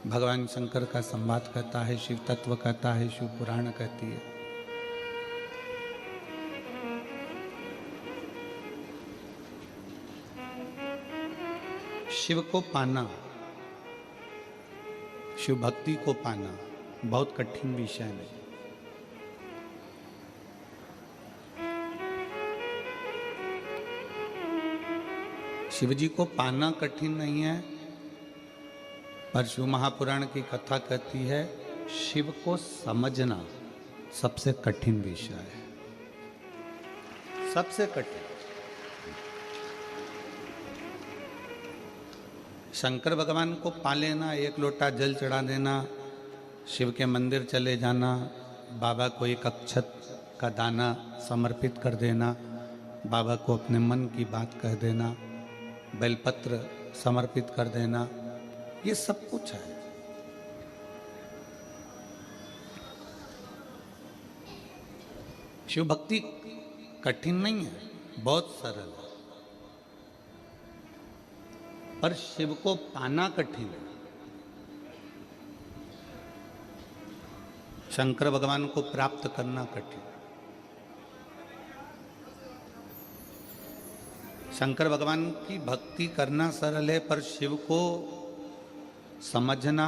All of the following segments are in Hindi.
भगवान शंकर का संवाद कहता है, शिव तत्व कहता है, शिव पुराण कहती है। शिव को पाना, शिव भक्ति को पाना बहुत कठिन विषय नहीं। शिव जी को पाना कठिन नहीं है, पर शिव महापुराण की कथा कहती है शिव को समझना सबसे कठिन विषय है, सबसे कठिन। शंकर भगवान को पा लेना, एक लोटा जल चढ़ा देना, शिव के मंदिर चले जाना, बाबा को एक अक्षत का दाना समर्पित कर देना, बाबा को अपने मन की बात कह देना, बेलपत्र समर्पित कर देना, ये सब कुछ है। शिव भक्ति कठिन नहीं है, बहुत सरल है, पर शिव को पाना कठिन है। शंकर भगवान को प्राप्त करना कठिन। शंकर भगवान की भक्ति करना सरल है, पर शिव को समझना,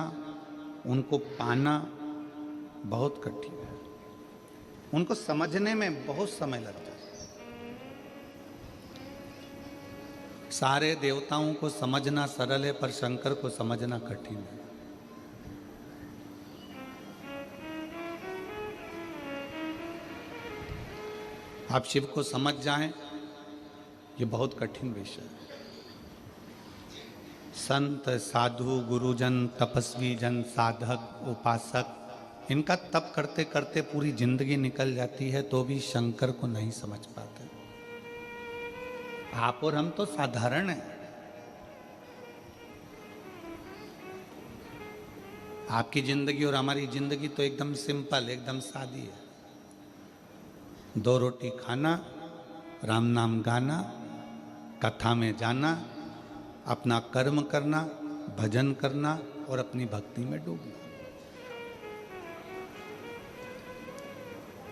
उनको पाना बहुत कठिन है। उनको समझने में बहुत समय लगता है। सारे देवताओं को समझना सरल है, पर शंकर को समझना कठिन है। आप शिव को समझ जाएं, ये बहुत कठिन विषय है। संत, साधु, गुरुजन, तपस्वी जन, साधक, उपासक, इनका तप करते करते पूरी जिंदगी निकल जाती है, तो भी शंकर को नहीं समझ पाते। आप और हम तो साधारण हैं। आपकी जिंदगी और हमारी जिंदगी तो एकदम सिंपल, एकदम सादी है। 2 रोटी खाना, राम नाम गाना, कथा में जाना, अपना कर्म करना, भजन करना और अपनी भक्ति में डूबना।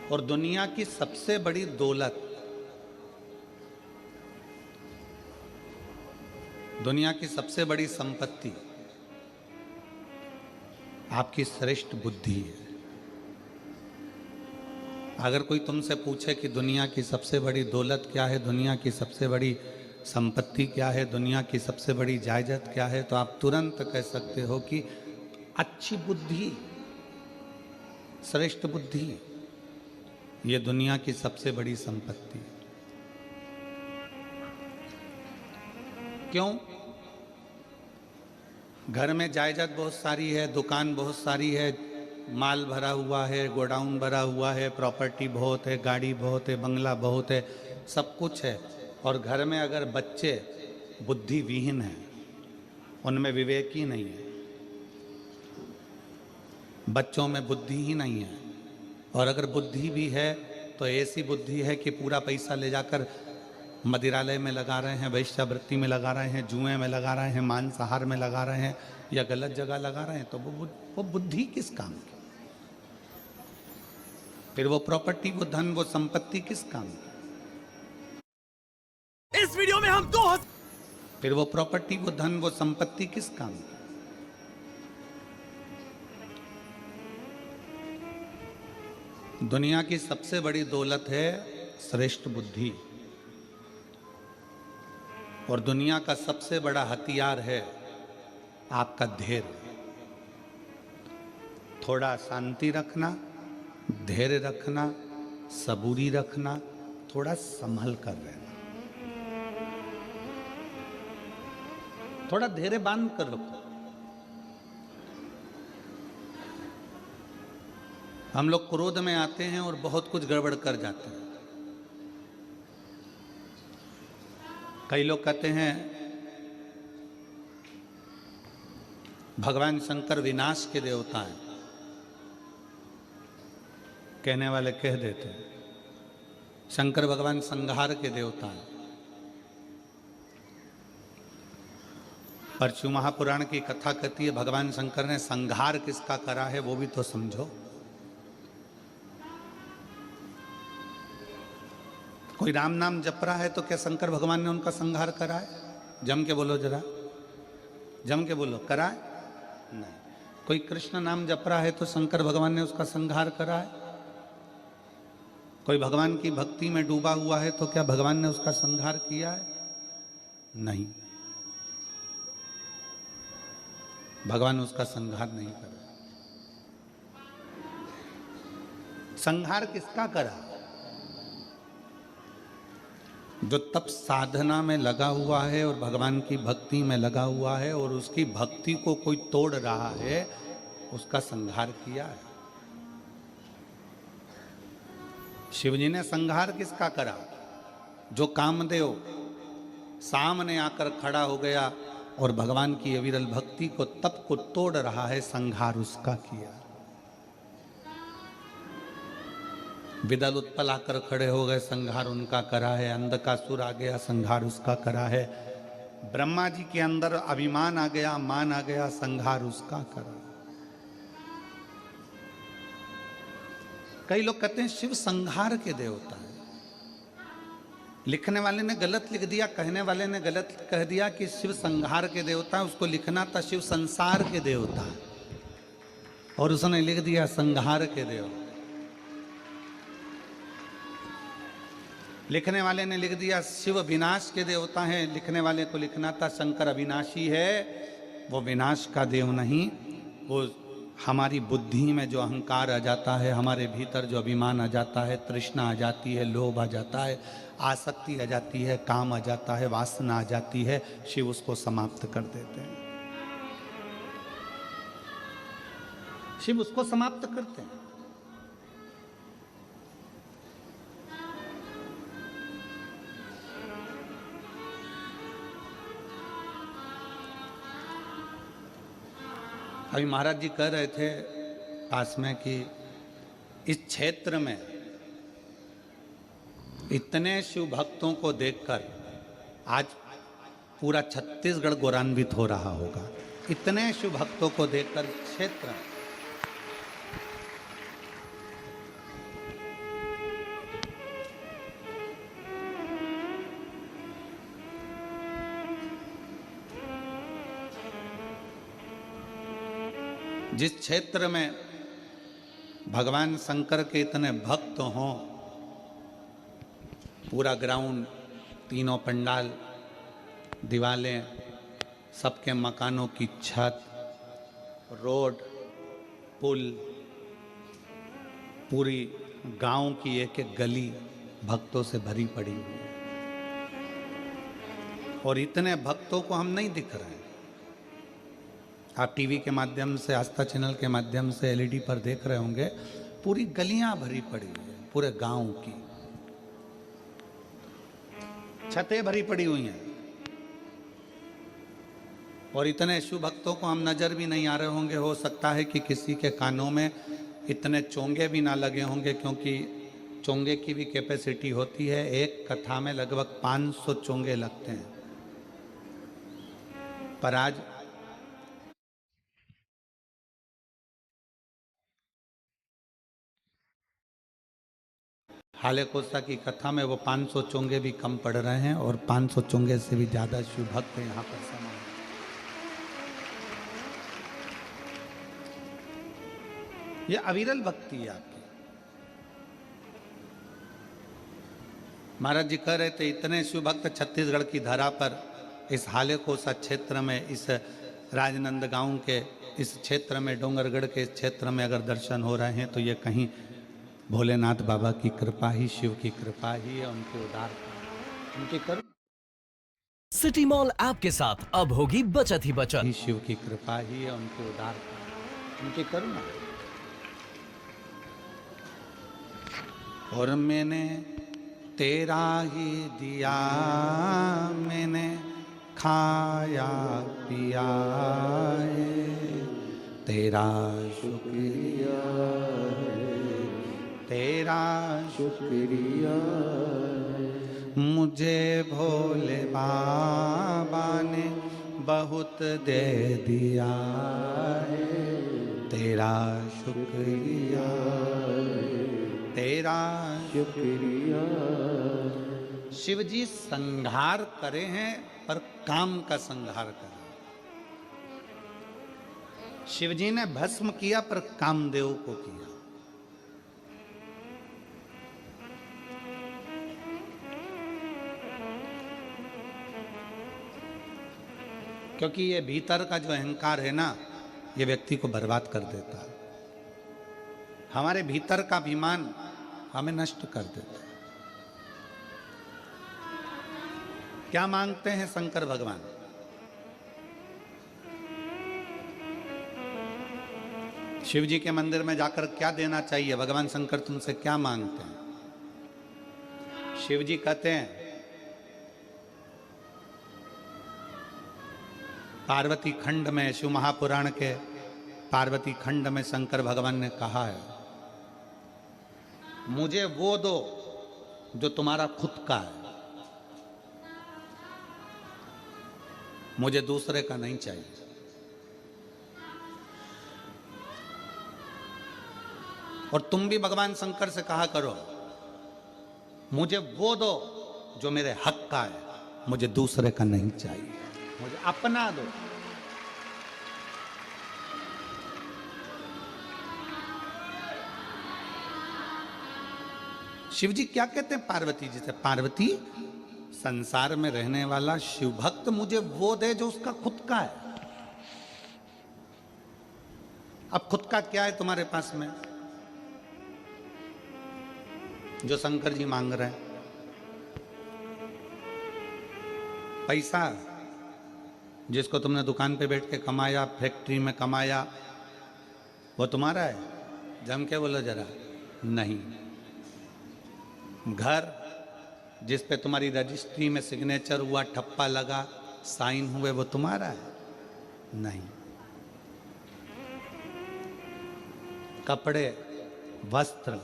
और दुनिया की सबसे बड़ी दौलत, दुनिया की सबसे बड़ी संपत्ति आपकी श्रेष्ठ बुद्धि है। अगर कोई तुमसे पूछे कि दुनिया की सबसे बड़ी दौलत क्या है, दुनिया की सबसे बड़ी संपत्ति क्या है, दुनिया की सबसे बड़ी जायदाद क्या है, तो आप तुरंत कह सकते हो कि अच्छी बुद्धि, श्रेष्ठ बुद्धि, ये दुनिया की सबसे बड़ी संपत्ति। क्यों? घर में जायदाद बहुत सारी है, दुकान बहुत सारी है, माल भरा हुआ है, गोडाउन भरा हुआ है, प्रॉपर्टी बहुत है, गाड़ी बहुत है, बंगला बहुत है, सब कुछ है। और घर में अगर बच्चे बुद्धि विहीन हैं, उनमें विवेक ही नहीं है, बच्चों में बुद्धि ही नहीं है, और अगर बुद्धि भी है तो ऐसी बुद्धि है कि पूरा पैसा ले जाकर मदिरालय में लगा रहे हैं, वैश्यावृत्ति में लगा रहे हैं, जुए में लगा रहे हैं, मांसाहार में लगा रहे हैं, या गलत जगह लगा रहे हैं, तो वो बुद्धि किस काम की? फिर वो प्रॉपर्टी, वो धन, वो संपत्ति किस काम की? इस वीडियो में हम फिर वो प्रॉपर्टी, वो धन, वो संपत्ति किस काम की? दुनिया की सबसे बड़ी दौलत है श्रेष्ठ बुद्धि, और दुनिया का सबसे बड़ा हथियार है आपका धैर्य। थोड़ा शांति रखना, धैर्य रखना, सबूरी रखना, थोड़ा संभल कर रहना, थोड़ा धैर्य बांध कर रखो। हम लोग क्रोध में आते हैं और बहुत कुछ गड़बड़ कर जाते हैं। कई लोग कहते हैं भगवान शंकर विनाश के देवता हैं, कहने वाले कह देते हैं शंकर भगवान संहार के देवता हैं। पर शिव महापुराण की कथा कहती है भगवान शंकर ने संहार किसका करा है वो भी तो समझो। कोई राम नाम जप रहा है तो क्या शंकर भगवान ने उनका संहार करा है? जम के बोलो जरा, जम के बोलो, करा है? नहीं। कोई कृष्ण नाम जप रहा है तो शंकर भगवान ने उसका संहार करा है? कोई भगवान की भक्ति में डूबा हुआ है तो क्या भगवान ने उसका संहार किया है? नहीं, भगवान उसका संहार नहीं करा। संहार किसका करा? जो तप साधना में लगा हुआ है और भगवान की भक्ति में लगा हुआ है और उसकी भक्ति को कोई तोड़ रहा है, उसका संहार किया है। शिवजी ने संहार किसका करा? जो कामदेव सामने आकर खड़ा हो गया और भगवान की अविरल भक्ति को तप को तोड़ रहा है, संहार उसका किया। विदल उत्पल आकर खड़े हो गए, संहार उनका करा है। अंधकासुर आ गया, संहार उसका करा है। ब्रह्मा जी के अंदर अभिमान आ गया, मान आ गया, संहार उसका करा। कई लोग कहते हैं शिव संहार के देवता है। लिखने वाले ने गलत लिख दिया, कहने वाले ने गलत कह दिया कि शिव संहार के देवता है। उसको लिखना था शिव संसार के देवता है और उसने लिख दिया संहार के देवता। लिखने वाले ने लिख दिया शिव विनाश के देवता हैं, लिखने वाले को लिखना था शंकर अविनाशी है, वो विनाश का देव नहीं। वो हमारी बुद्धि में जो अहंकार आ जाता है, हमारे भीतर जो अभिमान आ जाता है, तृष्णा आ जाती है, लोभ आ जाता है, आसक्ति आ जाती है, काम आ जाता है, वासना आ जाती है, शिव उसको समाप्त कर देते हैं। शिव उसको समाप्त करते हैं। अभी महाराज जी कह रहे थे पास में कि इस क्षेत्र में इतने शिव भक्तों को देखकर आज पूरा छत्तीसगढ़ गौरवान्वित हो रहा होगा। इतने शिव भक्तों को देखकर क्षेत्र जिस क्षेत्र में भगवान शंकर के इतने भक्त हों, पूरा ग्राउंड, तीनों पंडाल, दीवालें, सबके मकानों की छत, रोड, पुल, पूरी गांव की एक एक गली भक्तों से भरी पड़ी हुई है। और इतने भक्तों को हम नहीं दिख रहे हैं। आप टीवी के माध्यम से, आस्था चैनल के माध्यम से एलईडी पर देख रहे होंगे, पूरी गलियां भरी पड़ी हुई है, पूरे गांव की छतें भरी पड़ी हुई हैं। और इतने शिव भक्तों को हम नजर भी नहीं आ रहे होंगे। हो सकता है कि किसी के कानों में इतने चोंगे भी ना लगे होंगे, क्योंकि चोंगे की भी कैपेसिटी होती है। एक कथा में लगभग 500 चोंगे लगते हैं। पर आज हाले कोसा की कथा में वो 500 चोंगे भी कम पड़ रहे हैं और 500 चोंगे से भी ज्यादा शिव भक्त यहाँ पर समा है। ये अविरल भक्ति है आपकी। महाराज जी कह रहे थे इतने शिव भक्त छत्तीसगढ़ की धरा पर, इस हाले कोसा क्षेत्र में, इस राजनांदगांव के इस क्षेत्र में, डोंगरगढ़ के इस क्षेत्र में अगर दर्शन हो रहे हैं तो ये कहीं भोलेनाथ बाबा की कृपा ही, शिव की कृपा ही है, उनके उदार, उनके करुणा। सिटी मॉल ऐप के साथ अब होगी बचत ही बचत। ही शिव की कृपा ही है, उनके उदार, उनकी करुणा। और मैंने तेरा ही दिया, मैंने खाया पिया है, तेरा शुक्रिया, तेरा शुक्रिया। मुझे भोले बाबा ने बहुत दे दिया है, तेरा शुक्रिया, तेरा शुक्रिया। शिव जी संहार करे हैं पर काम का संहार करे। शिव जी ने भस्म किया पर कामदेव को किया। क्योंकि ये भीतर का जो अहंकार है ना, ये व्यक्ति को बर्बाद कर देता है। हमारे भीतर का अभिमान हमें नष्ट कर देता है। क्या मांगते हैं शंकर भगवान? शिव जी के मंदिर में जाकर क्या देना चाहिए? भगवान शंकर तुमसे क्या मांगते हैं? शिव जी कहते हैं, पार्वती खंड में, शिव महापुराण के पार्वती खंड में शंकर भगवान ने कहा है, मुझे वो दो जो तुम्हारा खुद का है, मुझे दूसरे का नहीं चाहिए। और तुम भी भगवान शंकर से कहा करो, मुझे वो दो जो मेरे हक का है, मुझे दूसरे का नहीं चाहिए, मुझे अपना दो। शिव जी क्या कहते हैं पार्वती जी से? पार्वती, संसार में रहने वाला शिव भक्त मुझे वो दे जो उसका खुद का है। अब खुद का क्या है तुम्हारे पास में जो शंकर जी मांग रहे हैं? पैसा, जिसको तुमने दुकान पे बैठ के कमाया, फैक्ट्री में कमाया, वो तुम्हारा है? जम के बोलो जरा। नहीं। घर, जिस पे तुम्हारी रजिस्ट्री में सिग्नेचर हुआ, ठप्पा लगा, साइन हुए, वो तुम्हारा है? नहीं। कपड़े, वस्त्र,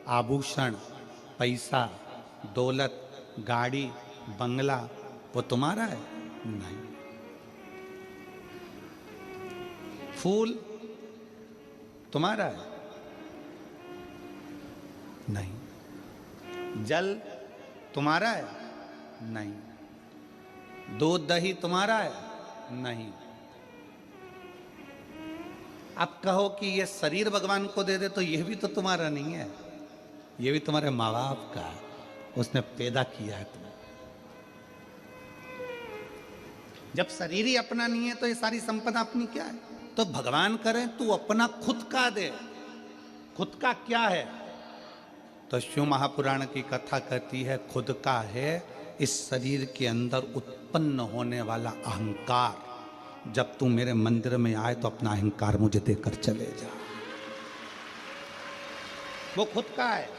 आभूषण, पैसा, दौलत, गाड़ी, बंगला, वो तुम्हारा है? नहीं। फूल तुम्हारा है? नहीं। जल तुम्हारा है? नहीं। दूध दही तुम्हारा है? नहीं। आप कहो कि ये शरीर भगवान को दे दे, तो ये भी तो तुम्हारा नहीं है, ये भी तुम्हारे माँ बाप का है, उसने पैदा किया है तुम्हें। जब शरीर ही अपना नहीं है तो ये सारी संपदा अपनी क्या है? तो भगवान करे तू अपना खुद का दे। खुद का क्या है? तो शिव महापुराण की कथा कहती है, खुद का है इस शरीर के अंदर उत्पन्न होने वाला अहंकार। जब तू मेरे मंदिर में आए तो अपना अहंकार मुझे देकर चले जा। वो खुद का है।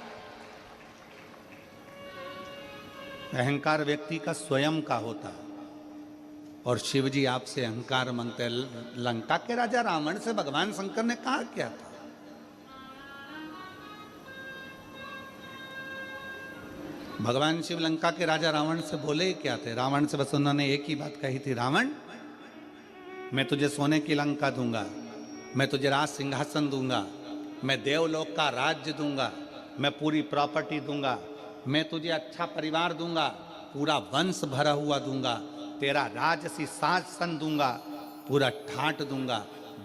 अहंकार व्यक्ति का स्वयं का होता है। और शिव जी आपसे अहंकार मांगते हैं। लंका के राजा रावण से भगवान शंकर ने कहा क्या था? भगवान शिव लंका के राजा रावण से बोले ही क्या थे? रावण से बस उन्होंने एक ही बात कही थी, रावण मैं तुझे सोने की लंका दूंगा, मैं तुझे राज सिंहासन दूंगा, मैं देवलोक का राज्य दूंगा, मैं पूरी प्रॉपर्टी दूंगा, मैं तुझे अच्छा परिवार दूंगा, पूरा वंश भरा हुआ दूंगा, तेरा राजसी शासन दूंगा, पूरा ठाट दूंगा,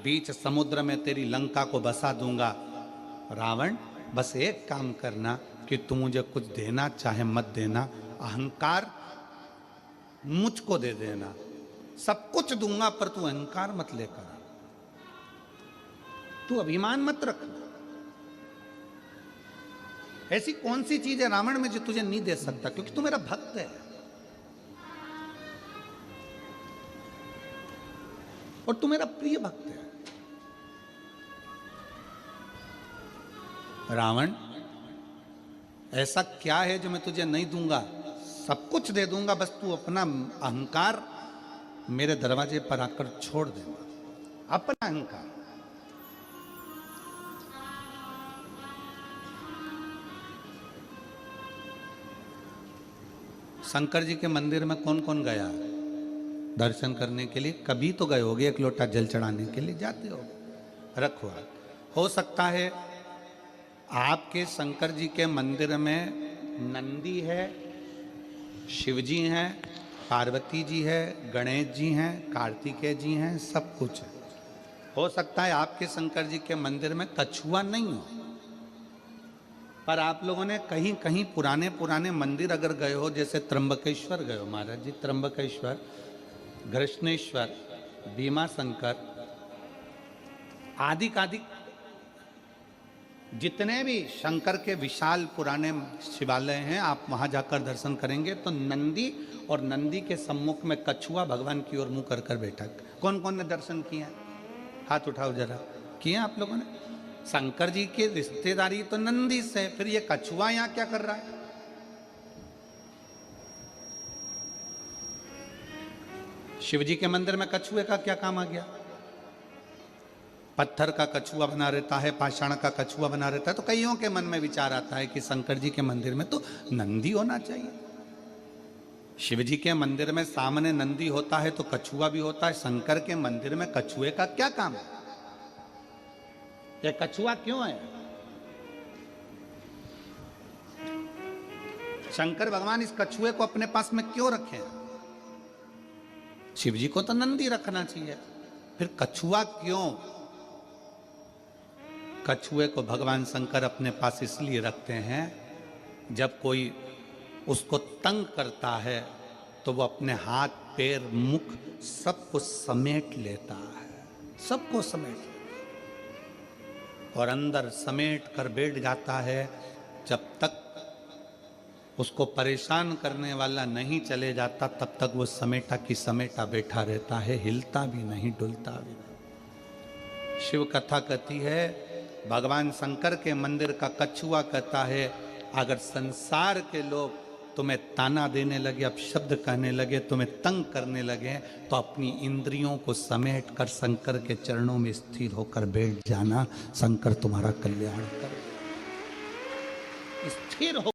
बीच समुद्र में तेरी लंका को बसा दूंगा। रावण बस एक काम करना कि तू मुझे कुछ देना चाहे मत देना, अहंकार मुझको दे देना, सब कुछ दूंगा, पर तू अहंकार मत लेकर, तू अभिमान मत रखना। ऐसी कौन सी चीज है रावण में जो तुझे नहीं दे सकता? क्योंकि तू मेरा भक्त है और तू मेरा प्रिय भक्त है। रावण ऐसा क्या है जो मैं तुझे नहीं दूंगा? सब कुछ दे दूंगा, बस तू अपना अहंकार मेरे दरवाजे पर आकर छोड़ देना, अपना अहंकार। शंकर जी के मंदिर में कौन कौन गया? दर्शन करने के लिए कभी तो गए होगे, एक लोटा जल चढ़ाने के लिए जाते हो, रखो। हो सकता है आपके शंकर जी के मंदिर में नंदी है, शिव जी हैं, पार्वती जी है, गणेश जी हैं, कार्तिकेय जी हैं, सब कुछ है। हो सकता है आपके शंकर जी के मंदिर में कछुआ नहीं हो, पर आप लोगों ने कहीं कहीं पुराने पुराने मंदिर अगर गए हो, जैसे त्र्यंबकेश्वर गए हो महाराज जी, त्र्यंबकेश्वर, घृष्णेश्वर, भीमा शंकर आदि आदि जितने भी शंकर के विशाल पुराने शिवालय हैं, आप वहां जाकर दर्शन करेंगे तो नंदी और नंदी के सम्मुख में कछुआ भगवान की ओर मुंह कर कर बैठा। कौन कौन ने दर्शन किए हैं? हाथ उठाओ जरा। किए आप लोगों ने? शंकर जी की रिश्तेदारी तो नंदी से, फिर ये कछुआ यहां क्या कर रहा है? शिव जी के मंदिर में कछुए का क्या काम आ गया? पत्थर का कछुआ बना रहता है, पाषाण का कछुआ बना रहता है, तो कईयों के मन में विचार आता है कि शंकर जी के मंदिर में तो नंदी होना चाहिए। शिव जी के मंदिर में सामने नंदी होता है तो कछुआ भी होता है, शंकर के मंदिर में कछुए का क्या काम है? ये कछुआ क्यों है? शंकर भगवान इस कछुए को अपने पास में क्यों रखे? शिव जी को तो नंदी रखना चाहिए, फिर कछुआ क्यों? कछुए को भगवान शंकर अपने पास इसलिए रखते हैं, जब कोई उसको तंग करता है तो वो अपने हाथ, पैर, मुख सबको समेट लेता है, सबको समेट और अंदर समेट कर बैठ जाता है। जब तक उसको परेशान करने वाला नहीं चले जाता तब तक वो समेटा की समेटा बैठा रहता है, हिलता भी नहीं, डुलता भी नहीं। शिव कथा कहती है, भगवान शंकर के मंदिर का कछुआ कहता है, अगर संसार के लोग तुम्हें ताना देने लगे, अपशब्द कहने लगे, तुम्हें तंग करने लगे, तो अपनी इंद्रियों को समेट कर शंकर के चरणों में स्थिर होकर बैठ जाना, शंकर तुम्हारा कल्याण कर। स्थिर हो